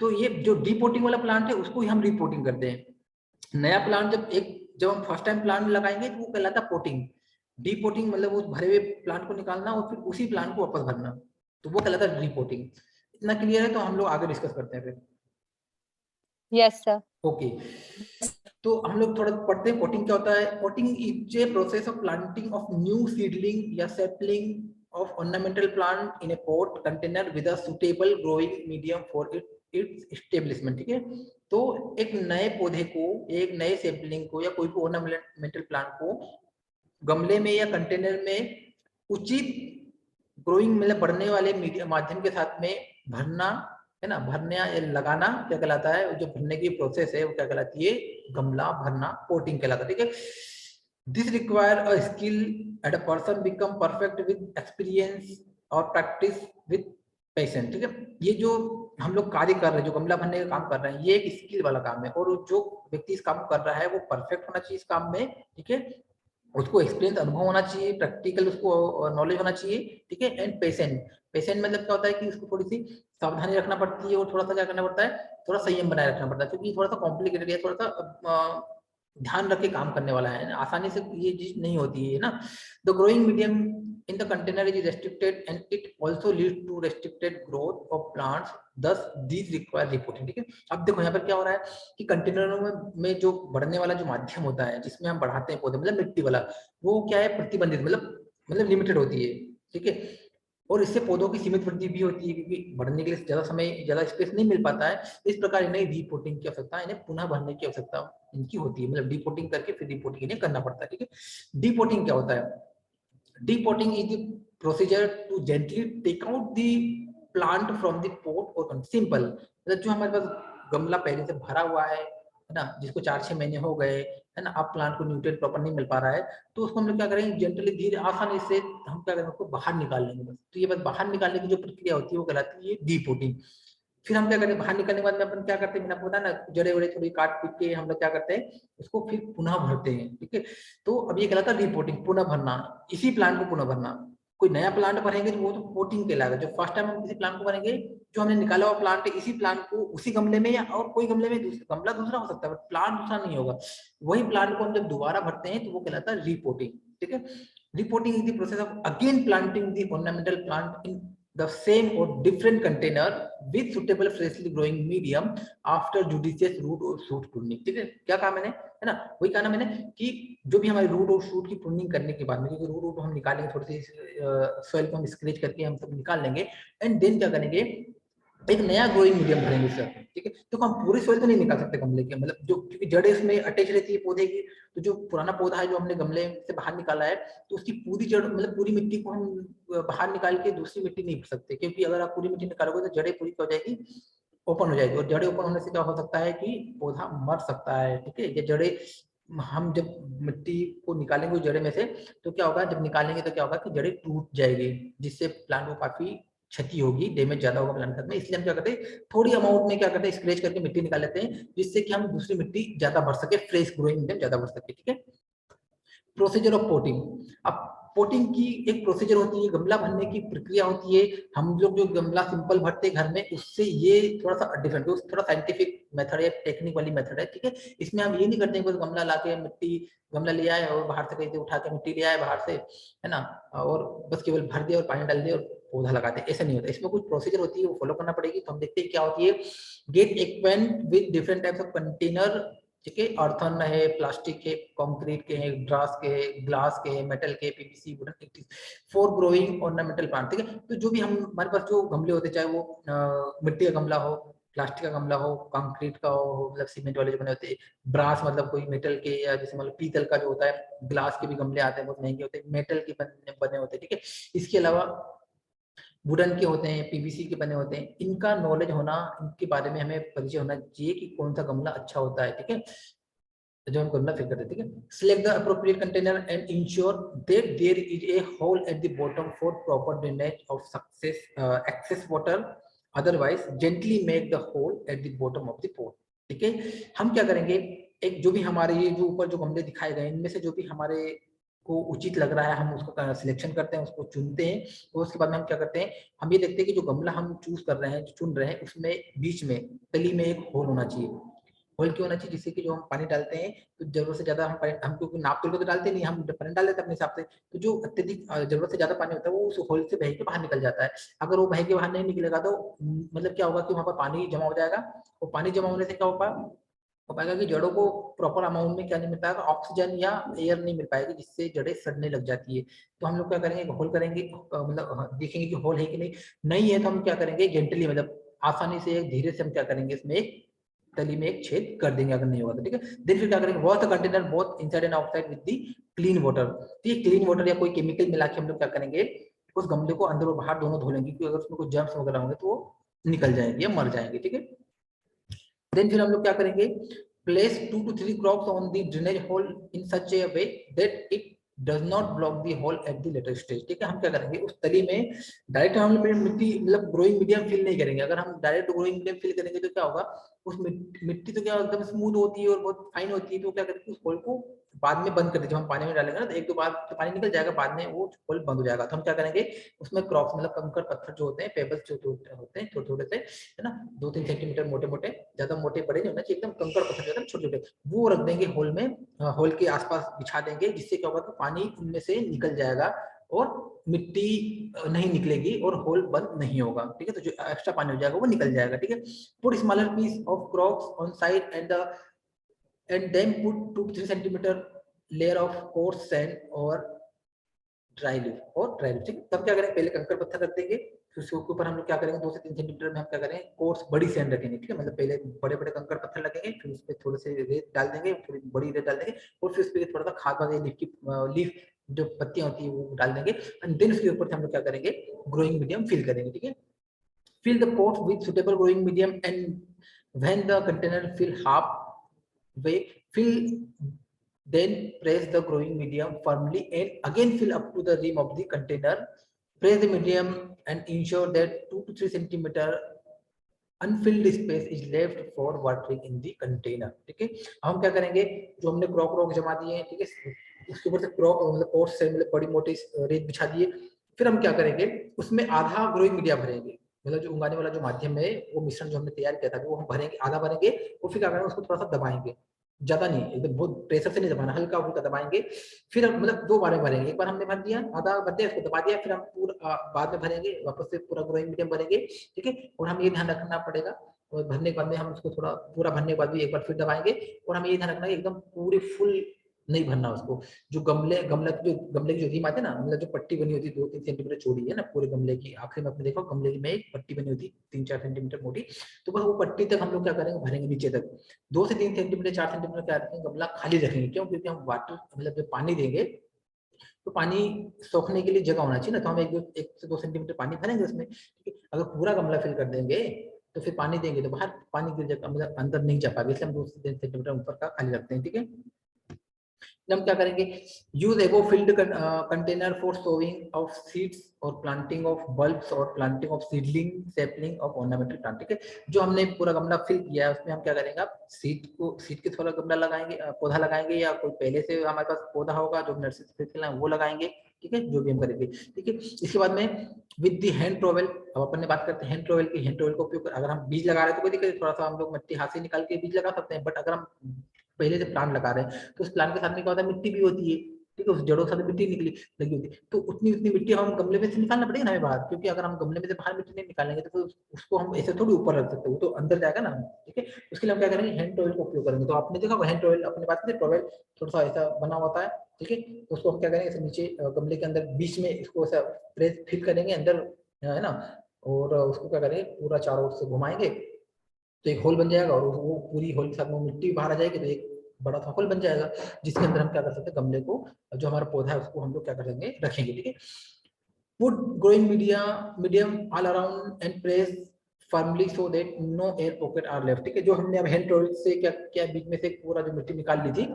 तो ये जो डीपोटिंग वाला प्लांट है उसको ही हम रिपोर्टिंग करते हैं। नया प्लांट जब हम फर्स्ट टाइम प्लांट लगाएंगे तो वो कहलाता है पोटिंग। डीपोटिंग मतलब उस भरे हुए प्लांट को निकालना और फिर उसी प्लांट को वापस भरना, तो वो कहलाता है रिपोर्टिंग। इतना क्लियर है, तो हम लोग आगे डिस्कस करते हैं फिर। Yes sir. ओके, तो हम लोग थोड़ा पढ़ते हैं पोटिंग क्या होता है। Potting is a process of planting of new seedling या sapling of ornamental plant in a pot container with a suitable growing medium for its establishment, ठीक है। तो एक नए पौधे को, एक नए सैपलिंग को या कोई भी ऑर्नामेंटल प्लांट को गमले में या कंटेनर में उचित ग्रोइंग मतलब बढ़ने वाले मीडियम माध्यम के साथ में भरना, है ना, भरने या लगाना क्या कहलाता है, जो भरने की प्रोसेस है वो क्या कहलाती है, गमला भरना, पोटिंग कहलाता है, ठीक है। This require a skill at a person become perfect with experience और प्रैक्टिस विद पेशेंस, ठीक है। ये जो हम लोग कार्य कर रहे हैं, जो गमला भरने का काम कर रहे हैं, ये एक स्किल वाला काम है, और जो व्यक्ति इस काम को कर रहा है वो परफेक्ट होना चाहिए इस काम में, ठीक है। उसको एक्सपीरियंस अनुभव होना चाहिए, प्रैक्टिकल उसको नॉलेज होना चाहिए, ठीक है। एंड पेशेंट, पेशेंट मतलब क्या होता है कि उसको थोड़ी सी सावधानी रखना पड़ती है, और थोड़ा सा क्या करना पड़ता है, थोड़ा संयम बनाए रखना पड़ता है, क्योंकि थोड़ा सा कॉम्प्लिकेटेड है, थोड़ा सा ध्यान रख के काम करने वाला है, आसानी से ये चीज नहीं होती है ना। The growing medium in the container is restricted and it also lead to restricted growth of plants, thus these require reporting, ठीक है। अब देखो यहाँ पर क्या हो रहा है कि कंटेनरों में जो बढ़ने वाला जो माध्यम होता है जिसमें हम बढ़ाते हैं पौधे, मतलब मिट्टी वाला, वो क्या है, प्रतिबंधित, मतलब लिमिटेड होती है, ठीक है। और इससे पौधों की सीमित वृद्धि भी होती है, क्योंकि बढ़ने के लिए ज्यादा समय, ज्यादा स्पेस नहीं मिल पाता है। इस प्रकार इन्हें डीपोटिंग की आवश्यकता, इन्हें पुनः भरने की आवश्यकता इनकी होती है, मतलब डीपोटिंग करके फिर डीपोटिंग इन्हें करना पड़ता है, ठीक है। डीपोटिंग क्या होता है, depotting is the procedure to gently take out the plant from the pot और सिंपल, मतलब जो हमारे पास गमला पहले से भरा हुआ है ना, जिसको 4-6 महीने हो गए, है ना, अब प्लांट को न्यूट्रिएंट प्रॉपर नहीं मिल पा रहा है, तो उसको हम लोग क्या करेंगे, जेंटली धीरे आसानी से हम क्या करेंगे, उसको बाहर निकाल लेंगे बस। तो ये बस बाहर निकालने की जो प्रक्रिया होती है वो कहलाती है डीपोटिंग। फिर हम क्या करें, बाहर निकलने के बाद में अपन क्या करते हैं, मैंने आपको बताया ना, जड़े वड़े थोड़ी काट पीट के हम लोग क्या करते हैं, उसको फिर पुनः भरते हैं, ठीक है। तो अब ये कहलाता है रिपोर्टिंग, पुनः भरना, इसी प्लांट को पुनः भरना। कोई नया प्लांट भरेंगे तो वो तो पोटिंग कहलाएगा, जो फर्स्ट टाइम हम किसी प्लांट को भरेंगे, जो हमने निकाला हुआ प्लांट है, इसी प्लांट को उसी गमले में या और कोई गमले में, दूसरा गमला दूसरा हो सकता है बट प्लांट दूसरा नहीं होगा, वही प्लांट को हम जब दोबारा भरते हैं तो वो कहलाता है रिपोर्टिंग, ठीक है। Reporting is the process of again planting the ornamental plant in the same or different container with suitable freshly growing medium after judicious root or shoot pruning, ठीक है। क्या कहा मैंने, है ना, वही कहा ना मैंने कि जो भी हमारे रूट और शूट की प्रूनिंग करने के बाद में, क्योंकि रूट हम निकालेंगे, थोड़ी सी सॉइल को हम स्क्रेच करके हम सब निकाल लेंगे, एंड देन क्या करेंगे, एक नया ग्रोइंग मीडियम भरेंगे सर, ठीक है। तो हम पूरी सॉइल तो नहीं निकाल सकते गमले के, मतलब जो, क्योंकि जड़ इसमें अटैच रहती है पौधे की, तो जो पुराना पौधा है जो हमने गमले से बाहर निकाला है, तो उसकी पूरी जड़ मतलब पूरी मिट्टी को हम बाहर निकाल के दूसरी मिट्टी नहीं भर सकते, क्योंकि अगर आप पूरी मिट्टी निकालोगे तो जड़ें पूरी क्या हो जाएगी, ओपन हो जाएगी, और जड़ें ओपन होने से क्या हो सकता है कि पौधा मर सकता है, ठीक है। ये जड़ें, हम जब मिट्टी को निकालेंगे जड़े में से, तो क्या होगा, जब निकालेंगे तो क्या होगा कि जड़ें टूट जाएगी, जिससे प्लांट को काफी क्षति होगी, डैमेज ज्यादा होगा प्लांट में। इसलिए हम क्या करते हैं, थोड़ी अमाउंट में क्या करते हैं, स्क्रेच करके मिट्टी निकाल लेते हैं, जिससे कि हम दूसरी मिट्टी ज्यादा भर सके, फ्रेश ग्रोइंग मीडियम ज्यादा भर सके, ठीक है। प्रोसीजर ऑफ पोटिंग, अब पोटिंग की एक प्रोसीजर होती है, गमला भरने की प्रक्रिया होती है। हम लोग जो गमला सिंपल भरते हैं घर में, उससे ये थोड़ा सा डिफरेंट, थोड़ा साइंटिफिक मेथड है, टेक्निक वाली मेथड है, ठीक है। इसमें हम ये नहीं करते बस गमला लाके मिट्टी, गमला ले आए और बाहर से कहीं से उठा के मिट्टी ले आए बाहर से, है ना, और बस केवल भर दिया और पानी डाल दिया और पौधा लगाते हैं, ऐसा नहीं होता। इसमें कुछ प्रोसीजर होती है, वो फॉलो करना पड़ेगी। तो हम देखते हैं क्या होती है, get acquaint with different types of container ठीक है, अर्थन है, प्लास्टिक है, कंक्रीट के हैं, ग्लास के हैं, ग्लास के हैं, मेटल के, PVC, wooden, it is for growing ornamental plant. ठीक है, तो जो भी हम हमारे पास जो गमले होते हैं, चाहे वो मिट्टी का गमला हो, प्लास्टिक का गमला हो, कंक्रीट का हो, मतलब सीमेंट वाले जो बने होते हैं, ब्रास मतलब कोई मेटल के, या जैसे मतलब पीतल का जो होता है, ग्लास के भी गमले आते हैं, बहुत महंगे होते हैं, मेटल के बने होते हैं। ठीक है, इसके अलावा वुडन के होते हैं, पीवीसी के बने होते हैं, इनका नॉलेज होना, इनके बारे में हमें परिचय होना चाहिए कि कौन सा गमला अच्छा होता है। ठीक है, जो हम गमला फिल करते हैं। ठीक है, select the appropriate container and ensure that there is a hole at the bottom for proper drainage of success access water, otherwise gently make the hole at the bottom of the pot. ठीक है, हम क्या करेंगे, एक जो भी हमारे ये जो ऊपर जो गमले दिखाए गए, इनमें से जो भी हमारे को उचित लग रहा है, हम उसको सिलेक्शन करते हैं, उसको चुनते हैं, और उसके बाद में हम क्या करते हैं, हम ये देखते हैं कि जो गमला हम चूज कर रहे हैं, जो चुन रहे हैं, उसमें बीच में तली में एक होल होना चाहिए। होल क्यों होना चाहिए, जिससे कि जो हम पानी डालते हैं तो जरूरत से ज्यादा हम क्योंकि नाप तोल के तो डालते नहीं, हम पानी डाल देते हैं अपने हिसाब से, तो जो अत्यधिक जरूरत से ज्यादा पानी होता है वो उस होल से बह के बाहर निकल जाता है। अगर वो बह के बाहर नहीं निकलेगा तो मतलब क्या होगा कि वहां पर पानी जमा हो जाएगा, और पानी जमा होने से क्या हो पाएगा कि जड़ों को प्रॉपर अमाउंट में क्या नहीं मिल पाएगा, ऑक्सीजन या एयर नहीं मिल पाएगी, जिससे जड़ें सड़ने लग जाती है। तो हम लोग क्या करेंगे, होल करेंगे, मतलब देखेंगे कि होल है कि नहीं है, तो हम क्या करेंगे, जेंटली मतलब आसानी से धीरे से हम क्या करेंगे, इसमें एक तली में एक छेद कर देंगे, अगर नहीं होगा तो। ठीक है, देन फिर क्या करेंगे, wash the container both inside and outside with the clean water. तो ये क्लीन वाटर या कोई केमिकल मिला के हम लोग क्या करेंगे, उस गमले को अंदर और बाहर दोनों धो लेंगे, क्योंकि अगर उसमें कोई जर्म्स वगैरह होंगे तो वो निकल जाएंगे या मर जाएंगे। ठीक है, देन फिर हम लोग क्या करेंगे, place 2 to 3 crops on the drainage hole in such a way that it does not block the hole at the later stage. ठीक है, हम क्या करेंगे, उस तली में डायरेक्ट हम मिट्टी मतलब ग्रोइंग मीडियम फिल नहीं करेंगे। अगर हम डायरेक्ट ग्रोइंग मीडियम फिल करेंगे तो क्या होगा, उस मिट्टी तो क्या एकदम स्मूथ होती है और बहुत फाइन होती है, तो क्या करेंगे, उस होल को बाद में बंद कर दीजिए। हम पानी में डालेंगे ना तो एक दो बार तो पानी निकल जाएगा, बाद में वो होल बंद हो जाएगा। तो हम क्या करेंगे, उसमें क्रॉप्स मतलब कंकड़ पत्थर जो होते हैं, पेबल्स जो होते हैं थोड़े थोड़े से, है ना, 2-3 सेंटीमीटर मोटे मोटे, ज्यादा मोटे बड़े नहीं होना चाहिए, एकदम कंकड़ पत्थर एकदम छोटे छोटे, वो रख देंगे होल में, होल के आसपास बिछा देंगे, जिससे क्या होगा कि पानी उनमें से निकल जाएगा और मिट्टी नहीं निकलेगी और होल बंद नहीं होगा। ठीक है, तो जो एक्स्ट्रा पानी हो जाएगा वो निकल जाएगा। ठीक है, put smaller piece of crops on side and then put 2 to 3 centimetre layer of coarse sand और ड्राई लीफ। ठीक है, तब क्या करेंगे, पहले कंकड़ पत्थर रख देंगे, फिर उसके ऊपर हम लोग क्या करेंगे, 2 से 3 सेंटीमीटर में हम क्या करेंगे, कोर्स बड़ी सैंड रखेंगे। ठीक है, मतलब पहले बड़े बड़े कंकड़ पत्थर लगेंगे, फिर उसपे थोड़े से रेत डाल देंगे, थोड़ी बड़ी रेत डाल देंगे, और फिर उसपे थोड़ा सा खाद वाले लीफ जो पत्तियां होती है वो डाल देंगे, एंड देन उसके ऊपर से हम लोग क्या करेंगे, ग्रोइंग मीडियम फिल करेंगे। ठीक है, fill the pot with suitable growing medium, and when the container fill half way, fill, then press the growing medium firmly and again fill up to the rim of the container. Press the medium and ensure that 2 to 3 centimeter Anfield space is left for watering in the container. ठीक है, हम क्या करेंगे, जो हमने crop rock जमा दिए हैं, ठीक है, उसके ऊपर से क्रॉप मतलब पोर्ट से मतलब बड़ी मोटी रेत बिछा दिए, फिर हम क्या करेंगे, उसमें आधा ग्रोइंग मीडिया भरेंगे, मतलब जो उगाने वाला जो माध्यम है, वो मिश्रण जो हमने तैयार किया था वो हम भरेंगे, आधा भरेंगे, और फिर क्या करेंगे, उसको थोड़ा सा दबाएंगे, ज्यादा नहीं, एकदम बहुत प्रेशर से नहीं दबाना, हल्का फुल्का दबाएंगे, फिर हम मतलब 2 बार में भरेंगे, एक बार हमने भर दिया, आधा भर दिया, इसको दबा दिया, फिर हम पूरा बाद में भरेंगे, वापस से पूरा ग्रोइंग मीडियम भरेंगे। ठीक है, और हम ये ध्यान रखना पड़ेगा, और भरने के बाद में हम उसको थोड़ा पूरा भरने के बाद भी एक बार फिर दबाएंगे, और हमें ये ध्यान रखना है एकदम पूरी फुल नहीं भरना उसको। जो गमले की जो रीम आती है ना, मतलब जो पट्टी बनी होती है 2-3 सेंटीमीटर चौड़ी है ना, पूरे गमले की आखिरी में आपने देखा गमले में एक पट्टी बनी होती है 3-4 सेंटीमीटर मोटी, तो बस वो पट्टी तक हम लोग क्या करेंगे, भरेंगे नीचे तक, 2 से 3 सेंटीमीटर 4 सेंटीमीटर क्या रखेंगे, गमला खाली रखेंगे। क्यों, क्योंकि हम वाटर मतलब जब पानी देंगे तो पानी सोखने के लिए जगह होना चाहिए ना, तो हम 1 से 2 सेंटीमीटर पानी भरेंगे उसमें। ठीक है, अगर पूरा गमला फिल कर देंगे तो फिर पानी देंगे तो बाहर पानी गिर जाएगा, मतलब अंदर नहीं जा पाएगा, इसलिए हम 2 से 3 सेंटीमीटर ऊपर का खाली रखते हैं। ठीक है, हम क्या करेंगे, use ago filled container for sowing of seeds और प्लांटिंग ऑफ बल्ब्स और planting of seedling sapling of ornamental plant. ठीक है, जो हमने पूरा गमला फिल किया है उसमें हम क्या करेंगे, सीड के थोड़ा गमला लगाएंगे, पौधा लगाएंगे, या कोई पहले से हमारे पास पौधा होगा जो नर्सरी से वो लगाएंगे। ठीक है, जो भी हम करेंगे। ठीक है, इसके बाद में विद दी हैंड ट्रोवेल, अब अपन ने बात करते हैं हैंड ट्रोवेल की। हैंड ट्रोवेल का उपयोग अगर हम बीज लगा रहे हैं तो कोई दिक्कत, थोड़ा सा हम लोग मिट्टी हाथ से निकाल के बीज लगा सकते हैं, बट अगर हम पहले से प्लांट लगा रहे हैं तो उस प्लांट के साथ में क्या होता है, मिट्टी भी होती है। ठीक है, उस जड़ों के साथ मिट्टी निकली लगी होती है, तो उतनी उतनी मिट्टी हम गमले में से निकालना पड़ेगा ना हमें बाहर, क्योंकि अगर हम गमले में से बाहर मिट्टी नहीं निकालेंगे तो फिर उसको हम ऐसे थोड़ी ऊपर रख सकते, वो तो अंदर जाएगा ना। ठीक है, उसके लिए हम क्या करेंगे, हैंड टॉवेल का उपयोग करेंगे। तो आपने देखा हैंड टॉवेल, अपने बात करें टॉवेल थोड़ा सा ऐसा बना होता है, ठीक है, उसको हम क्या करेंगे, ऐसे नीचे गमले के अंदर बीच में इसको ऐसा प्रेस फिल करेंगे अंदर, है ना, और उसको क्या करेंगे, पूरा चारों ओर से घुमाएंगे तो एक होल बन जाएगा, और वो पूरी होल के साथ में मिट्टी बाहर आ जाएगी, तो एक बड़ा सा होल बन जाएगा, जिसके अंदर हम क्या कर सकते हैं, गमले को, जो हमारा पौधा है उसको हम लोग क्या करेंगे, रखेंगे। ठीक है, put growing medium all around and press firmly so that no air pocket are left. ठीक है, जो हमने अब हैंड टॉवेल से क्या क्या बीच में से पूरा जो मिट्टी निकाल ली थी,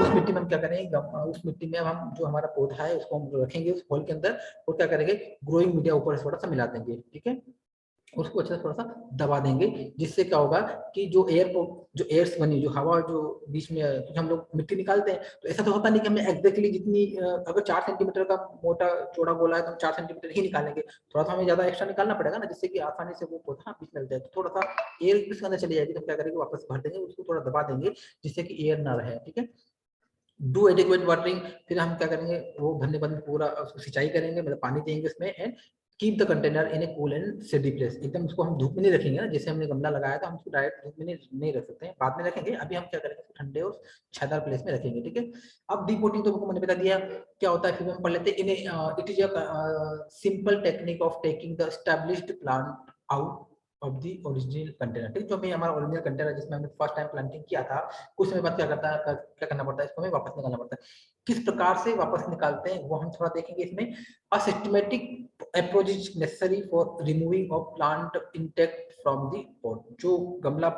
उस मिट्टी में हम क्या करेंगे, उस मिट्टी में अब हम जो हमारा पौधा है उसको हम रखेंगे उस होल के अंदर, और क्या करेंगे, ग्रोइंग मीडिया ऊपर से थोड़ा सा मिला देंगे। ठीक है, उसको अच्छे से थोड़ा सा दबा देंगे, जिससे क्या होगा कि जो एयर्स बनी, जो हवा जो बीच में, क्योंकि हम लोग मिट्टी निकालते हैं तो ऐसा तो होता नहीं कि हमने एग्जैक्टली जितनी अगर 4 सेंटीमीटर का मोटा चौड़ा गोला है तो हम 4 सेंटीमीटर ही निकालेंगे, थोड़ा सा हमें ज्यादा एक्स्ट्रा निकालना पड़ेगा ना, जिससे कि आसानी से वो पौधा बीच में लग जाए। तो थोड़ा सा एयर इसके अंदर चली जाएगी, तो क्या करेंगे, वापस भर देंगे, उसको थोड़ा दबा देंगे जिससे कि एयर ना रहे। ठीक है, डू एडिक्वेट वाटरिंग, फिर हम क्या करेंगे, वो भरने बाद पूरा उसको सिंचाई करेंगे, मतलब पानी देंगे उसमें, and keep the container in A cool and shady place. एकदम उसको हम धूप में नहीं रखेंगे ना, जैसे हमने गमला लगाया था हम उसको डायरेक्ट धूप में नहीं रख सकते हैं, बाद में रखेंगे। अभी हम क्या करेंगे, ठंडे और छायादार प्लेस में रखेंगे। ठीक है, अब डिपोटिंग तो मैंने बता दिया क्या होता है, फिर हम पढ़ लेते हैं। It is a simple technique of taking the established plant out of the original container. ठीक, जो हमें हमारा ओरिजिनल कंटेनर जिसमें हमने फर्स्ट टाइम प्लांटिंग किया था, कुछ समय बाद क्या करता है, क्या करना पड़ता है, इसको हमें वापस निकालना पड़ता है। किस प्रकार से वापस निकालते हैं वो हम थोड़ा देखेंगे इसमें। A systematic approach is necessary for removing of plant intact from the pot. जो गमला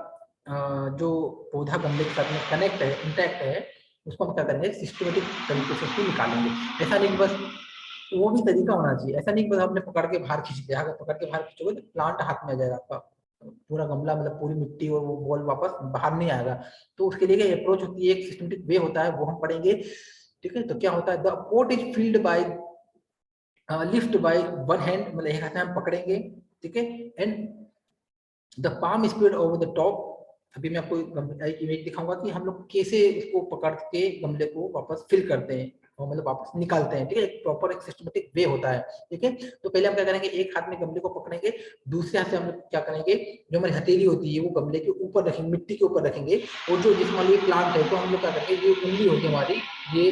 जो पौधा गमले के साथ में कनेक्ट है, इंटैक्ट है, उसको हम क्या करेंगे, सिस्टमेटिक तरीके से उसको निकालेंगे। ऐसा नहीं बस, वो भी तरीका होना चाहिए, ऐसा नहीं बस आपने पकड़ के बाहर खींच लिया, अगर पकड़ के बाहर खींचोगे तो प्लांट हाथ में आ जाएगा आपका, पूरा गमला मतलब पूरी मिट्टी और वो बॉल वापस बाहर नहीं आएगा। तो उसके लिए अप्रोच होती है, एक सिस्टमेटिक वे होता है, वो हम पढ़ेंगे। ठीक है, तो क्या होता है, the pot is filled by lift by one hand, मतलब एक हाथ में हम पकड़ेंगे। ठीक है, and the palm spread over the top. अभी मैं आपको एक इमेज दिखाऊंगा कि हम लोग कैसे इसको पकड़ के गमले को वापस फिल करते हैं और मतलब वापस निकालते हैं। ठीक है, एक प्रॉपर एक सिस्टमेटिक वे होता है। ठीक है, तो पहले हम क्या करेंगे, एक हाथ में गमले को पकड़ेंगे, दूसरे हाथ से हम लोग क्या करेंगे, जो हमारी हथेली होती है वो गमले के ऊपर रखेंगे, मिट्टी के ऊपर रखेंगे, और जो जिस मान लो प्लांट है तो हम लोग क्या करेंगे, ये उंगली होगी हमारी, ये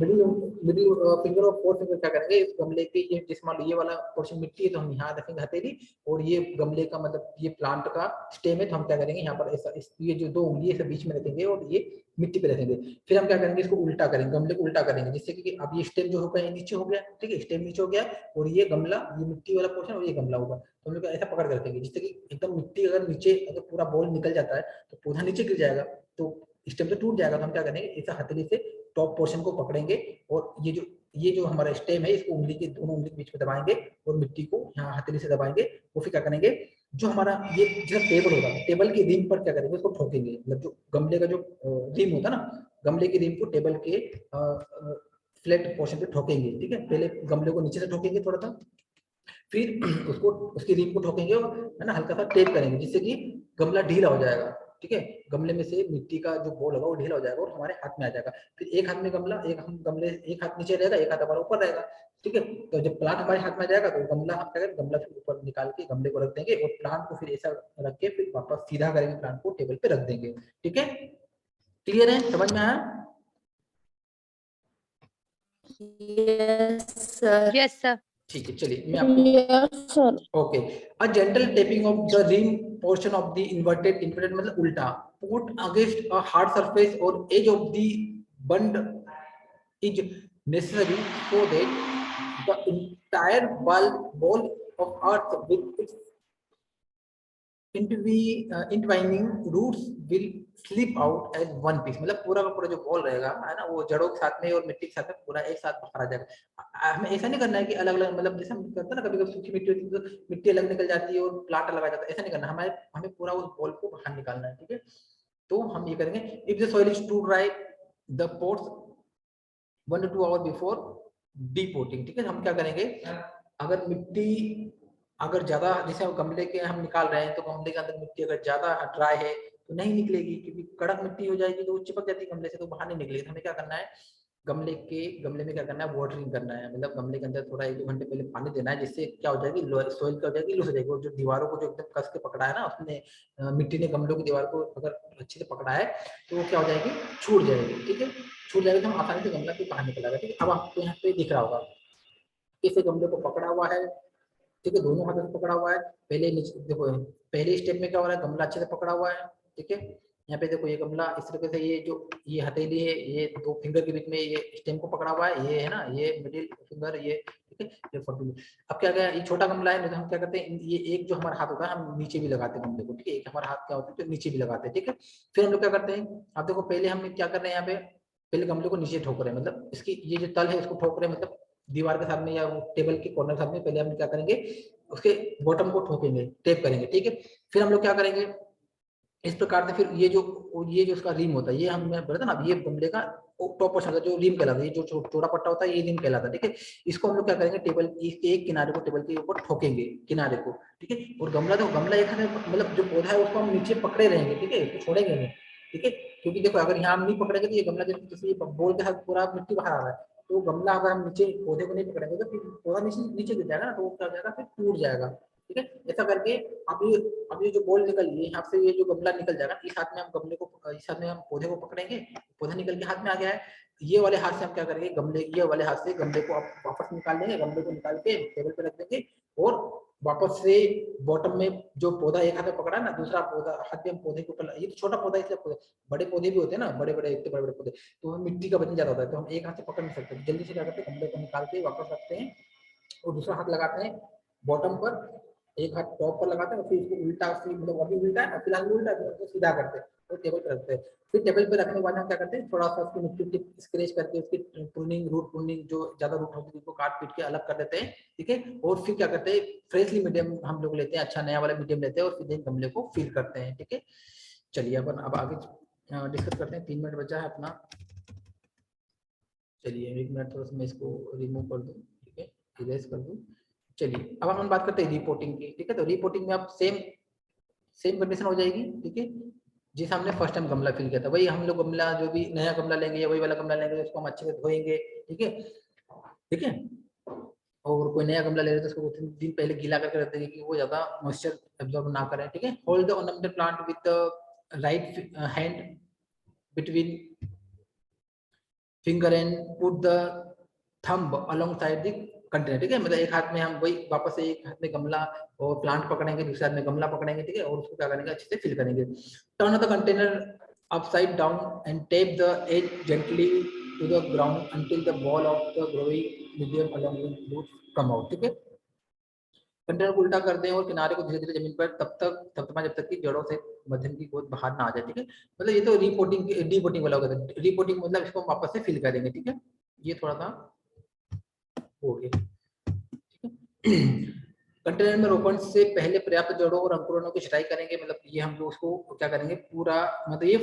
मिडिल मिडिल फिंगर और फोर्थ फिंगर क्या करेंगे, इस गमले के ये जिस मान लो ये वाला पोर्शन मिट्टी है तो हम यहाँ रखेंगे हथेली, और ये गमले का मतलब ये प्लांट का स्टेम है तो हम क्या करेंगे, यहाँ पर ऐसा ये जो 2 उंगली है बीच में रखेंगे और ये मिट्टी पे रखेंगे। फिर हम क्या करेंगे, इसको उल्टा करेंगे, गमले को उल्टा करेंगे, जिससे कि अब ये स्टेम जो होगा ये नीचे हो गया। ठीक है, स्टेम नीचे हो गया और ये गमला, ये मिट्टी वाला पोर्शन और ये गमला होगा, तो हम लोग ऐसा पकड़ कर रखेंगे, जिससे कि एकदम मिट्टी अगर नीचे, अगर पूरा बॉल निकल जाता है तो पौधा नीचे गिर जाएगा, तो स्टेम तो टूट जाएगा। तो हम क्या करेंगे, ऐसा हथेली से टॉप पोर्शन को पकड़ेंगे, और ये जो हमारा स्टेम है इसको उंगली के दोनों उंगली के बीच में दबाएंगे और मिट्टी को यहाँ हथेली से दबाएंगे। वो फिर क्या करेंगे, जो हमारा ये जो टेबल होगा, टेबल की रिम पर क्या करेंगे, उसको ठोकेंगे, मतलब जो गमले का जो रिम होता है ना, गमले की रिम को टेबल के फ्लैट पोर्शन पे ठोकेंगे। ठीक है, पहले गमले को नीचे से ठोकेंगे थोड़ा सा, फिर उसको उसकी रिम को ठोकेंगे और है ना हल्का सा टेप करेंगे, जिससे कि गमला ढीला हो जाएगा। ठीक है, गमले में से मिट्टी का जो बॉल होगा वो ढीला हो जाएगा और हमारे हाथ में आ जाएगा। फिर एक हाथ में गमला, एक हम गमले, एक हाथ नीचे रहेगा, एक हाथ हमारा ऊपर रहेगा। ठीक है, तो जब प्लांट हमारे हाथ में आ जाएगा तो गमला हम क्या करेंगे, गमला फिर ऊपर निकाल के गमले को रख देंगे और प्लांट को फिर ऐसा रख के फिर वापस सीधा करेंगे, प्लांट को टेबल पे रख देंगे। ठीक है, क्लियर है, समझ में आया? Yes, sir. Yes, sir. ठीक है, चलिए मैं आपको Yes, sir. Okay. A gentle tapping of the rim portion of the inverted मतलब उल्टा, put against a hard surface और edge of the bund is necessary so that the entire ball of earth with its intertwining roots will slip out as one piece। मतलब पूरा का पूरा जो ball रहेगा है ना, वो जड़ों के साथ में और मिट्टी के साथ में पूरा एक साथ बाहर आ जाएगा। हमें ऐसा नहीं करना है कि अलग अलग, मतलब जैसे हम करते हैं ना, कभी कभी सूखी मिट्टी होती है तो मिट्टी अलग निकल जाती है और प्लांट अलग आ जाता है, ऐसा नहीं करना, हमें पूरा उस बॉल को बाहर निकालना है। ठीक है, तो हम ये करेंगे, if the soil is too dry the pots 1 to 2 hour before depotting. ठीक है, हम क्या करेंगे, अगर मिट्टी अगर ज्यादा, जैसे गमले के हम निकाल रहे हैं तो गमले के अंदर मिट्टी अगर ज्यादा ड्राई है तो नहीं निकलेगी, क्योंकि कड़क मिट्टी हो जाएगी तो वो चिपक जाती है गमले से, तो बाहर नहीं निकलेगी। तो हमें क्या करना है, गमले में क्या करना है, वाटरिंग करना है, मतलब गमले के अंदर थोड़ा 1-2 घंटे पहले पानी देना है, जिससे क्या हो जाएगी, सोइल क्या हो जाएगी, लूज हो जाएगी। और जो दीवारों को जो एकदम कस के पकड़ा है ना उसने, मिट्टी ने गमलों की दीवार को अगर अच्छे से पकड़ा है तो वो क्या हो जाएगी, छूट जाएगी। ठीक है, छूट जाएगी तो हम आसानी से गमला भी बाहर निकल आएगा। ठीक है, अब आपको यहाँ पे दिख रहा होगा इस गमले को पकड़ा हुआ है। ठीक है, दोनों हाथों से पकड़ा हुआ है। पहले नीचे देखो, पहले स्टेप में क्या हो रहा है, गमला अच्छे से पकड़ा हुआ है। ठीक है, यहाँ पे देखो ये गमला इस तरीके से, ये जो ये हथेली है, ये 2 फिंगर के बीच में ये स्टेम को पकड़ा हुआ है, ये है ना, ये मिडिल फिंगर, ये ठीक है, ये 40। अब क्या गया, ये छोटा गमला है, नहीं तो हम क्या करते हैं, ये एक जो हमारा हाथ होता है हम नीचे भी लगाते हैं गमले को। ठीक है, एक हमारा हाथ क्या होता है तो नीचे भी लगाते हैं। ठीक है, फिर हम लोग क्या करते हैं, आप देखो पहले हम क्या कर रहे हैं, यहाँ पे पहले गमले को नीचे ठोक रहे हैं, मतलब इसकी ये जो तल है इसको ठोक रहे हैं, मतलब दीवार के साथ में या टेबल के कॉर्नर के साथ में पहले हम क्या करेंगे, उसके बॉटम को ठोकेंगे, टेप करेंगे। ठीक है, फिर हम लोग क्या करेंगे, इस प्रकार से फिर ये जो उसका रिम होता है, ये हमने बताया ना, ये गमले का टॉप पोर्शन होता है जो रिम कहलाता है, ये जो चौड़ा पट्टा होता है ये रिम कहलाता है। ठीक है, इसको हम लोग क्या करेंगे, टेबल के एक किनारे को टेबल के ऊपर ठोकेंगे, किनारे को। ठीक है, और गमला एक मतलब जो पौधा है उसको हम नीचे पकड़े रहेंगे। ठीक है, तो छोड़ेंगे नहीं। ठीक है, क्योंकि देखो अगर यहाँ हम नहीं पकड़ेंगे तो ये गमला जैसे बोल के साथ पूरा मिट्टी बाहर आ रहा है, तो गमला अगर हम नीचे पौधे को नहीं पकड़ेंगे तो फिर पौधा नीचे गिर जाएगा ना, तो वो क्या हो जाएगा, फिर टूट जाएगा। ठीक है, ऐसा करके अब ये जो बॉल निकल रही है यहाँ से, ये जो गमला निकल जाएगा, इस हाथ में हम गमले को, इस हाथ में हम पौधे को पकड़ेंगे, पौधा निकल के हाथ में आ गया है। ये वाले हाथ से हम क्या करेंगे, ये वाले हाथ से गमले को आप वापस निकाल लेंगे, गमले को निकाल के टेबल पे रख देंगे, और वापस से बॉटम में जो पौधा एक हाथ में पकड़ा है ना, दूसरा पौधा हाथ में हम पौधे के ऊपर, ये तो छोटा पौधा है इसलिए पौधे, बड़े पौधे भी होते हैं ना, बड़े बड़े पौधे, तो मिट्टी का वजन ज्यादा होता है, तो हम एक हाथ से पकड़ नहीं सकते, जल्दी से क्या करते हैं, गमले को निकाल के वापस रखते हैं, और दूसरा हाथ लगाते हैं बॉटम पर, एक हाथ टॉप पर लगाते हैं, और फिर इसको उल्टा, मतलब अभी उल्टा है, फिलहाल उल्टा है, तो सीधा करते हैं, तो टेबल पर रखते हैं। फिर टेबल पे रखने के बाद हम क्या करते हैं, थोड़ा सा उसकी मिट्टी स्क्रैच करके उसकी रूट प्रूनिंग, जो ज्यादा रूट होती है उसको काट पीट के अलग कर देते हैं। ठीक है, और फिर क्या करते हैं, फ्रेशली मीडियम हम लोग लेते हैं, अच्छा नया वाला मीडियम लेते हैं, और फिर गमले को फिल करते हैं। ठीक है, चलिए अपन अब आगे डिस्कस करते हैं। 3 मिनट बचा है अपना, चलिए 1 मिनट थोड़ा सा मैं इसको रिमूव कर दूं। ठीक है, इरेज कर दूं। चलिए अब हम बात करते हैं रिपोर्टिंग की। ठीक है, तो रिपोर्टिंग में आप सेम कंडीशन हो जाएगी। ठीक है, जिस हमने फर्स्ट टाइम गमला फिल किया था, वही हम लोग गमला, जो भी नया गमला लेंगे या वही वाला गमला लेंगे, उसको हम अच्छे से धोएंगे। ठीक है, ठीक है, और कोई नया गमला ले रहे तो उसको 2-3 दिन पहले गीला करके रख देंगे कि वो ज्यादा मॉइस्चर एब्जॉर्ब ना करे। ठीक है, hold the ornamental plant with the right hand between finger and put the thumb along side the container. ठीक है, मतलब एक हाथ में हम वही वापस से एक हाथ में गमला और प्लांट पकड़ेंगे, दूसरे हाथ में गमला पकड़ेंगे। ठीक है, और उसको क्या करेंगे, अच्छे से फिल करेंगे। Turn the container upside down and tap the edge gently to the ground until the ball of the growing medium along with roots come out. ठीक है, कंटेनर को उल्टा कर दें और किनारे को धीरे धीरे जमीन पर तब तक की जड़ों से मध्यम की गोद बाहर ना आ जाए। ठीक है, मतलब ये तो रिपोर्टिंग वाला होगा। रिपोर्टिंग मतलब इसको हम वापस से फिल करेंगे। ठीक है, ये थोड़ा सा हो गया। ठीक है, कंटेनर में रोपण से पहले पर्याप्त जड़ों और अंकुरणों की छटाई करेंगे, मतलब ये हम लोग उसको क्या करेंगे, पूरा मतलब ये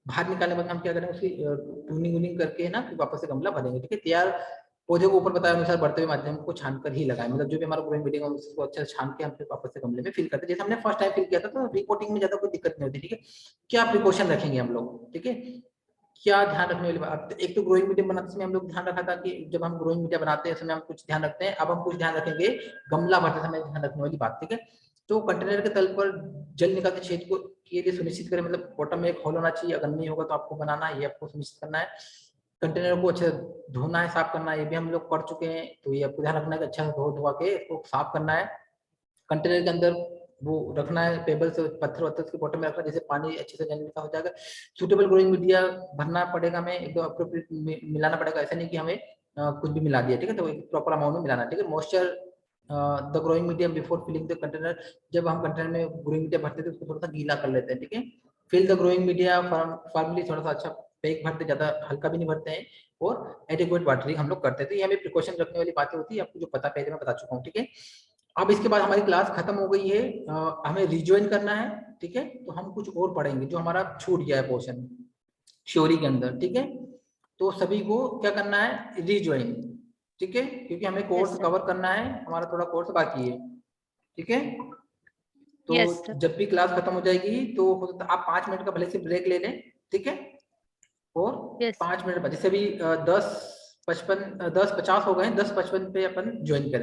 बाहर निकालने के बाद हम क्या करेंगे, उसकी ट्यूनिंग करके ना फिर वापस से गमला भरेंगे। ठीक है, तैयार पौधे को ऊपर बताए अनुसार बढ़ते हुए माध्यम को छानकर ही लगाएं, मतलब जो भी हमारा ग्रोइंग मीडियम है उसको अच्छे से छान के हम फिर वापस से गमले में फिल करते हैं, जैसे हमने फर्स्ट टाइम फिल किया था। तो रिपोर्टिंग में ज्यादा कोई दिक्कत नहीं होती। ठीक है, क्या प्रिकॉशन रखेंगे हम लोग, ठीक है, क्या ध्यान रखने वाली बात, एक तो ग्रोइंग मीडियम बनाते समय हम लोग ध्यान रखा था कि जब हम ग्रोइंग मीडियम बनाते हैं समय हम कुछ ध्यान रखते हैं, अब हम कुछ ध्यान रखेंगे गमला भरते समय ध्यान रखने वाली बात। ठीक है, तो कंटेनर के तल पर जल निकालते छेद को के लिए सुनिश्चित करें, मतलब बॉटम में एक होल होना चाहिए, अगर नहीं होगा तो आपको बनाना है, ये आपको सुनिश्चित करना है। कंटेनर को अच्छे से धोना है, साफ करना है, ये भी हम लोग कर चुके हैं, तो ये आपको ध्यान रखना है कि अच्छा से धोआ के इसको साफ करना है। कंटेनर के अंदर वो रखना है, पेबल से पत्थर वत्थर उसके बॉटम में रखना है, जैसे पानी अच्छे से जाने का हो जाएगा। सूटेबल ग्रोइंग मीडिया भरना पड़ेगा, हमें एकदम अप्रोप्रिएट मिलाना पड़ेगा, ऐसा नहीं कि हमें कुछ भी मिला दिया। ठीक है, तो प्रॉपर अमाउंट में मिलाना। ठीक है, moisture the growing medium before filling the container, जब हम कंटेनर में ग्रोइंग मीडिया भरते थे उसको थोड़ा सा गीला कर लेते हैं। ठीक है, fill the growing media formally, थोड़ा सा अच्छा पैक भरते, ज्यादा हल्का भी नहीं भरते हैं, और एडिक्वेट वाटरिंग हम लोग करते थे। ये हमें प्रिकॉशन रखने वाली बातें होती है, आपको जो पता पहले मैं बता चुका हूँ। ठीक है, अब इसके बाद हमारी क्लास खत्म हो गई है, हमें रिज्वाइन करना है। ठीक है, तो हम कुछ और पढ़ेंगे जो हमारा छूट गया है पोर्शन थ्योरी के अंदर। ठीक है, तो सभी को क्या करना है, रिज्वाइन। ठीक है, क्योंकि हमें कोर्स कवर करना है, हमारा थोड़ा कोर्स बाकी है। ठीक है, तो जब भी क्लास खत्म हो जाएगी तो आप 5 मिनट का भले से ब्रेक ले लें। ठीक है, और Yes. 5 मिनट बाद, जैसे अभी 10:55 10:50 हो गए हैं, 10:55 पे अपन ज्वाइन करें।